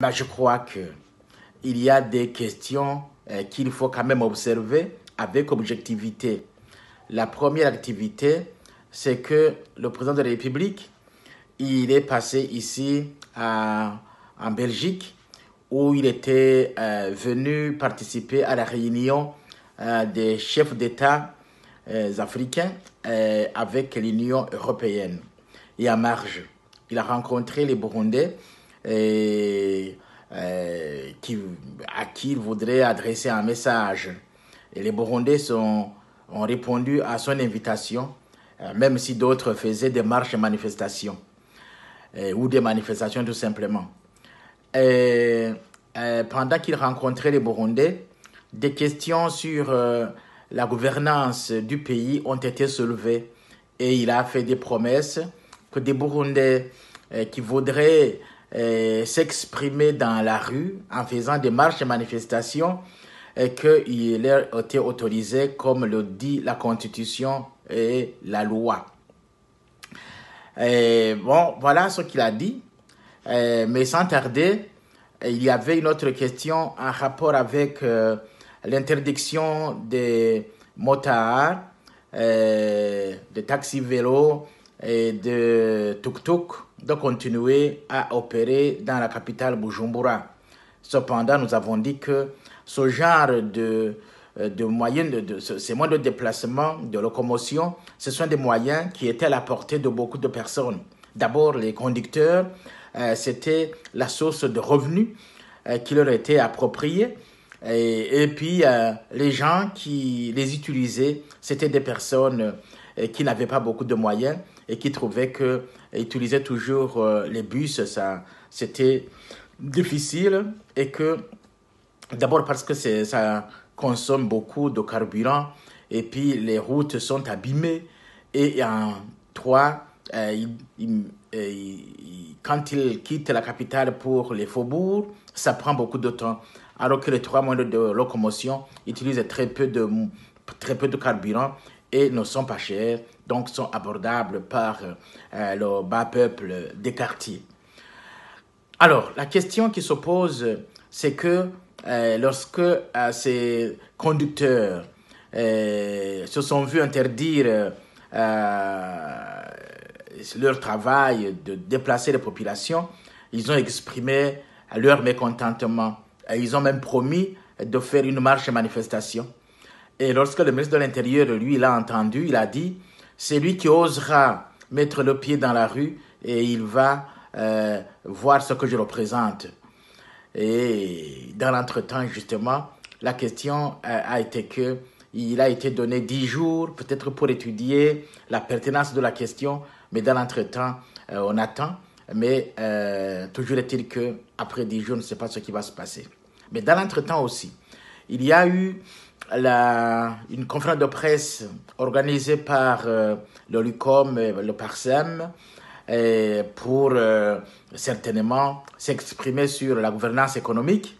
Je crois qu'il y a des questions qu'il faut quand même observer avec objectivité. La première activité, c'est que le président de la République, il est passé ici en Belgique où il était venu participer à la réunion des chefs d'État africains avec l'Union européenne. Et à marge, il a rencontré les Burundais à qui il voudrait adresser un message. Et les Burundais ont répondu à son invitation, même si d'autres faisaient des marches et manifestations, ou des manifestations tout simplement. Pendant qu'il rencontrait les Burundais, des questions sur la gouvernance du pays ont été soulevées. Et il a fait des promesses que des Burundais qui voudraient s'exprimer dans la rue en faisant des marches et manifestations, qu'il leur était autorisé, comme le dit la Constitution et la loi. Voilà ce qu'il a dit. Mais sans tarder, il y avait une autre question en rapport avec l'interdiction des motards, des taxis-vélos et de tuk-tuk de continuer à opérer dans la capitale Bujumbura. Cependant, nous avons dit que ce genre de moyens, ces moyens de déplacement, de locomotion, ce sont des moyens qui étaient à la portée de beaucoup de personnes. D'abord, les conducteurs, c'était la source de revenus qui leur était appropriée. Et puis, les gens qui les utilisaient, c'était des personnes qui n'avaient pas beaucoup de moyens et qui trouvaient qu'utiliser toujours les bus, c'était difficile et que, d'abord parce que ça consomme beaucoup de carburant et puis les routes sont abîmées et en trois, quand ils quittent la capitale pour les faubourgs, ça prend beaucoup de temps. Alors que les trois moyens de locomotion utilisent très peu de carburant et ne sont pas chers, donc sont abordables par le bas peuple des quartiers. Alors, la question qui se pose, c'est que lorsque ces conducteurs se sont vus interdire leur travail de déplacer les populations, ils ont exprimé leur mécontentement. Ils ont même promis de faire une marche et manifestation. Et lorsque le ministre de l'Intérieur, lui, l'a entendu, il a dit « c'est lui qui osera mettre le pied dans la rue et il va voir ce que je représente ». Et dans l'entretemps, justement, la question a été qu'il a été donné 10 jours, peut-être pour étudier la pertinence de la question, mais dans l'entretemps, on attend. Mais toujours est-il qu'après 10 jours, on ne sait pas ce qui va se passer. Mais dans l'entretemps aussi, il y a eu une conférence de presse organisée par le LUCOM et le PARSEM pour certainement s'exprimer sur la gouvernance économique.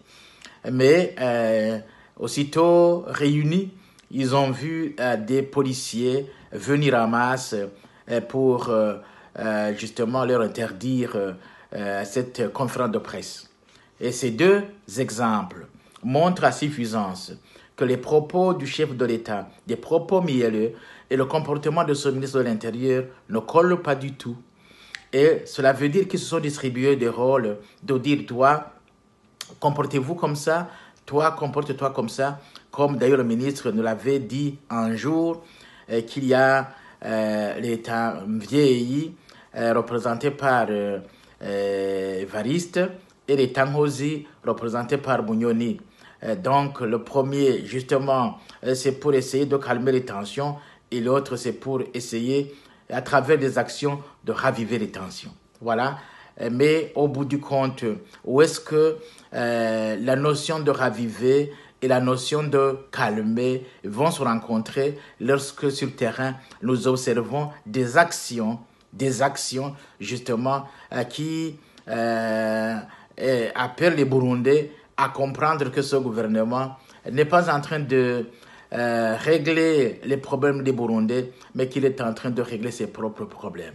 Mais aussitôt réunis, ils ont vu des policiers venir en masse pour justement leur interdire cette conférence de presse. Et ces deux exemples montrent à suffisance que les propos du chef de l'État, des propos mielleux et le comportement de ce ministre de l'Intérieur ne collent pas du tout. Et cela veut dire qu'ils se sont distribués des rôles de dire, toi, comportez-vous comme ça, toi, comporte-toi comme ça, comme d'ailleurs le ministre nous l'avait dit un jour, qu'il y a l'État vieilli, représenté par Evariste, et les Tangozi représentés par Bunyoni. Donc le premier, justement, c'est pour essayer de calmer les tensions et l'autre, c'est pour essayer, à travers des actions, de raviver les tensions. Voilà. Mais au bout du compte, où est-ce que la notion de raviver et la notion de calmer vont se rencontrer lorsque sur le terrain, nous observons des actions justement qui appellent les Burundais à comprendre que ce gouvernement n'est pas en train de régler les problèmes des Burundais, mais qu'il est en train de régler ses propres problèmes.